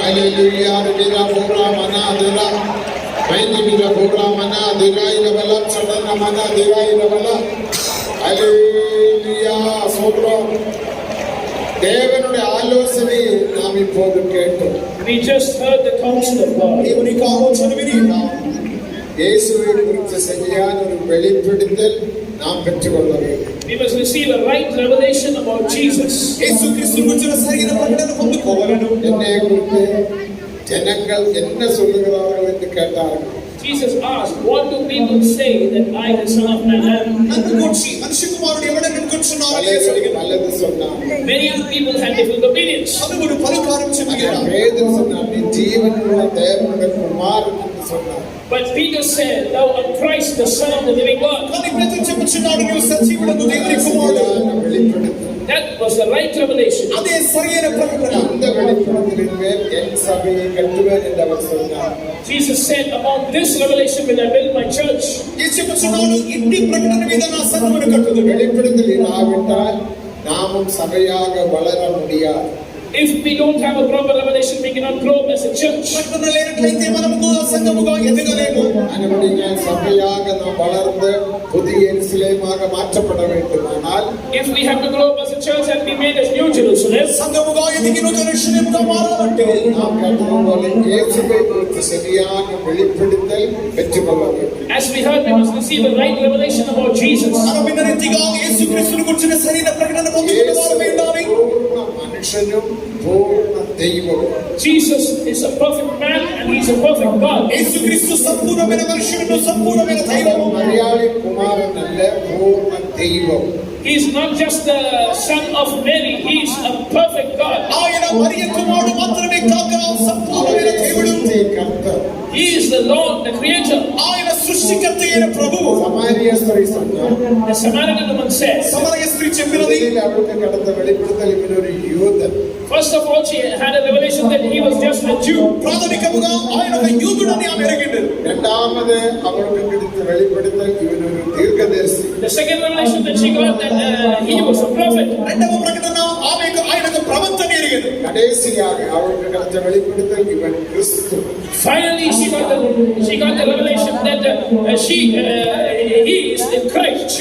Hallelujah. Dira program ana dira. Maini dira program ana dira ina bala sadana mana dira ina bala. Hallelujah. Sotram. தேவனுடைய ஆலோசனை நாம் இப்போது கேட்டோம். We just heard the counsel of God. தேவனுடைய ஆலோசனை விரிவாம். இயேசுவை குறித்த சரியான ஒரு வெளிப்படுத்தல் நாம் பெற்றுக்கொள்ள வேண்டும். We must receive a right revelation about Jesus. இயேசு கிறிஸ்து குறித்த சரியான பிரகடனம் பொறுத்துக்கொள்ளணும். என்னை குறித்து ஜனங்கள் என்ன சொல்லுகிறார்கள் என்று கேட்டார்கள். Jesus asked, what do people say that I, the Son of Man, am? Many of the people had different opinions. But Peter said, thou art Christ, the Son of the living God. That was the right revelation. Jesus said, upon this revelation will I build my church. If we don't have a proper revelation, we cannot grow as a church. If we have to grow up as a church and be made as New Jerusalem, as we heard, we must receive a right revelation about Jesus. Jesus is a perfect man and he is a perfect God. He is not just the son of Mary, he is a perfect God. He is the Lord, the Creator. The Samaritan woman says, first of all, she had a revelation that he was just a Jew. The second revelation that she got that he was a prophet. Finally, she got the revelation that he is in Christ.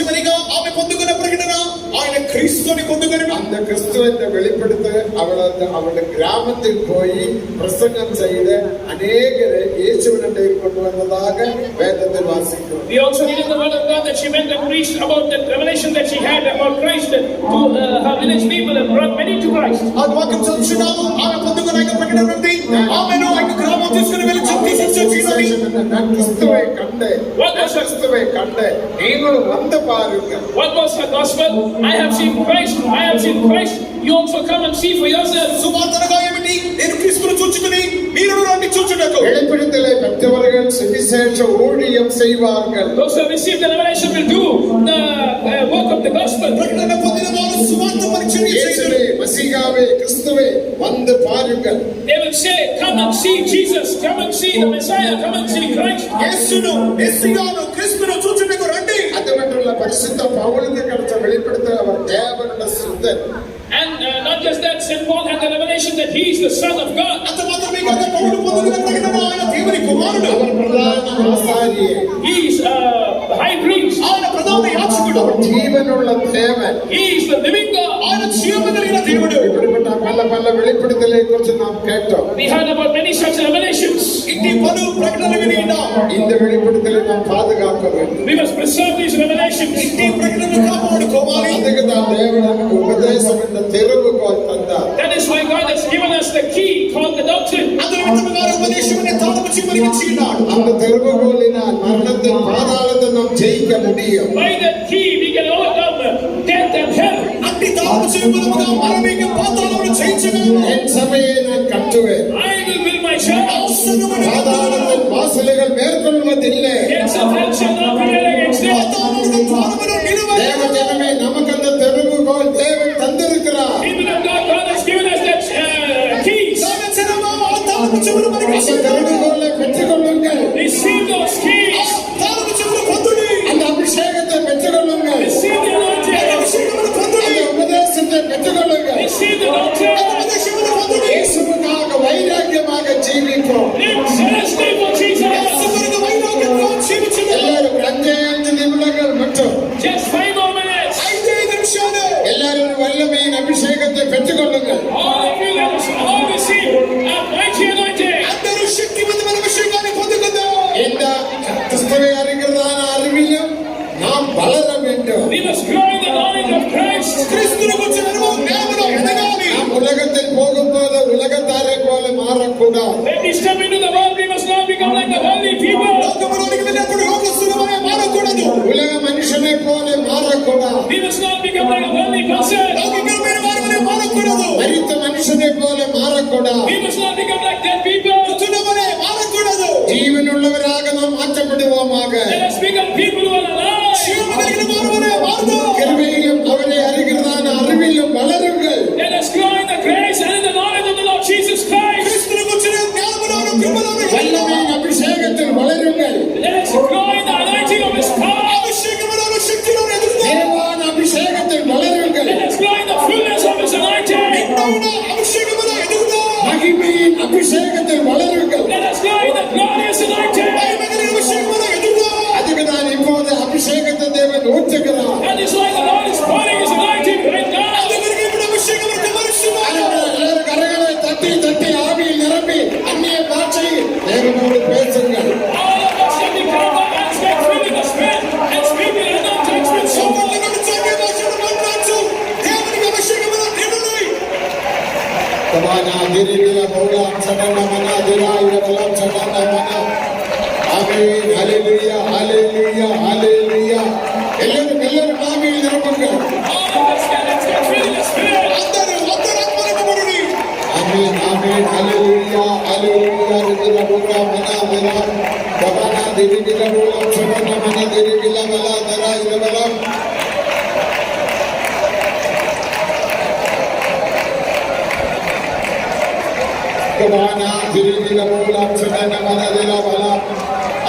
அந்த கிறிஸ்துவை வெளிப்படுத்த அவளுடைய கிராமத்தில் போய் பிரசங்கம் செய்த அநேகரை இயேசுவினிடத்தை கொண்டு வந்ததாக வேதத்தில் வாசிக்கிறோம். We also read in the word of God that she went and preached about the revelation that she had about Christ to her village people and brought many to Christ. అది వాక్యం చదువుతున్నాము. ఆమె పొందుకున్నాక ప్రకటనది ఆమెను ఆ గ్రామం తీసుకొని వెళ్ళి జీసస్ క్రిస్తువై కండే. What was క్రిస్తువై కండే? నీవు వంద పారుగా. What was her gospel? I have seen Christ. I have seen Christ. You also come and see for yourself. సువార్తగా ఏమిటి? నేను క్రీస్తును చూచుకొని మీరు రండి చూచుటకు. வெளிப்படுத்தலை பெற்றவர்கள் சுவிசேஷ ஊழியம் செய்வார்கள். Those who receive the revelation will do the work of the gospel. ప్రకటన పొందిన వారు సువార్త పరిచర్య చేయుదురు. మసీహావే క్రీస్తువే వంద పారుங்கள். They will say, come and see Jesus, come and see the Messiah, come and see Christ. యేసును మెస్సియాను క్రీస్తును చూచుటకు రండి. అదమంటున్న పరిశుద్ధ పౌలుకు కడత வெளிப்படுத்தல் அவர் தேவனுடைய சுத்தன். And not just that, St. Paul had the revelation that he is the Son of God. He is the high priest. He is the living God. We heard about many such revelations. We must preserve these revelations. That is why God has given us the key called the doctrine. By that key we can overcome death and hell. I will build my church. Gates of hell shall not prevail against it. People of God, God has given us that keys. Receive those keys. Receive the anointing. Receive the doctrine. When we step into the world, we must not become like the worldly people. లోకములోనికి వెళ్ళినప్పుడు లోకస్తులమై మారకూడదు. ఉలగ మనుషునే పోలే మారకూడదు. We must not become like a worldly person. లౌకికమైన వారివలె మారకూడదు. మరిత మనుషునే పోలే మారకూడదు. We must not become like dead people. మృతులవలె మారకూడదు. ജീവനുള്ളവരാക നാം മാറ്റപ്പെടുவோமாக. Let us become people who are alive. జీవము కలిగిన వారివలె మారుదాం. கிருபையிலும் அவரை அறிகிறதான அறிவிலும் வளருங்கள். Let us grow in the grace and in the knowledge of the Lord Jesus Christ. క్రీస్తును గుర్చిన జ్ఞానములోను కృపలోను வல்லமையின் அபிஷேகத்தில் வளருங்கள். Let us grow in the anointing of His power. అభిషేకములోను శక్తిలోను ఎదుగుదాం. தேவான அபிஷேகத்தில் வளருங்கள். Let us grow in the fullness of His anointing. నిండైన అభిషేకములో ఎదుగుదాం. மகிமையின் அபிஷேகத்தில் வளருங்கள். Let us grow in the glorious anointing. మహిమగలిగిన అభిషేకములో ఎదుగుదాం. அதுக்குதான் இப்போது அபிஷேகத்தை தேவன் ஊற்றுகிறார். That is why the Lord is pouring His anointing right now. అందుకొరకు ఇప్పుడు అభిషేకమును కుమ్మరిస్తున్నాడు. எல்லாரும் கரங்களை தட்டி தட்டி ஆவியில் நிரம்பி அந்நிய பாஷையில் தேவனோடு பேசுங்கள். All of us can become the hands that fill in the Spirit and speak in unknown tongues with someone. సోమరుల గురించి అన్య భాషలు మాట్లాడుచు దేవునికి అభిషేకములో నిండుడి. కమానా దిరిగిల బౌలాం సడన మన దిరాయిల బలం సడన మన. ఆమేన్. హల్లెలూయా హల్లెలూయా హల్లెలూయా. எல்லாரும் ஆவியில் நிரம்புங்கள். All of us can fill in the Spirit. అందరూ ఆత్మనింపబడుడి. ஆமென் ஆமென் ஹalleluya ஹalleluya ரிதில போலா மனா மனா கபானா திரிகில போலா சடன மன திரிகில மலா தரா இலவலா. கபானா திரிகில போலா சடன மன திலவலா.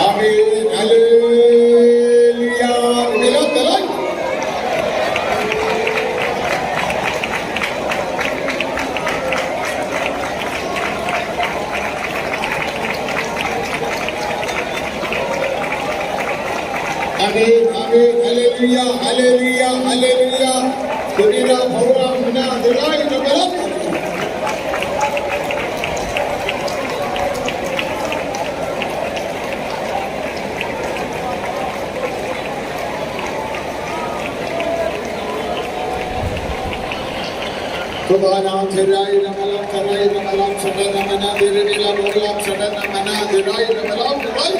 ஆமென் ஹalleluya ரிதில Amen, amen, hallelujah, hallelujah, hallelujah. Dira bhaura muna dirai nabalam. Subhana dirai nabalam, dirai nabalam, sadana mana dirai nabalam, sadana mana dirai nabalam, dirai.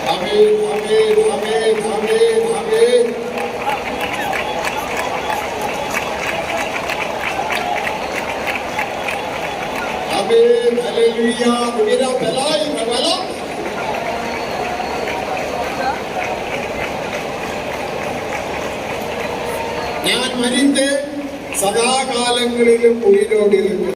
Amen, amen, amen, amen, amen. Amen, hallelujah. Dira belai nabalam. ഞാൻ മരിത്ത് സദാകാലങ്ങളിലും ഉയരോടിരുന്നു.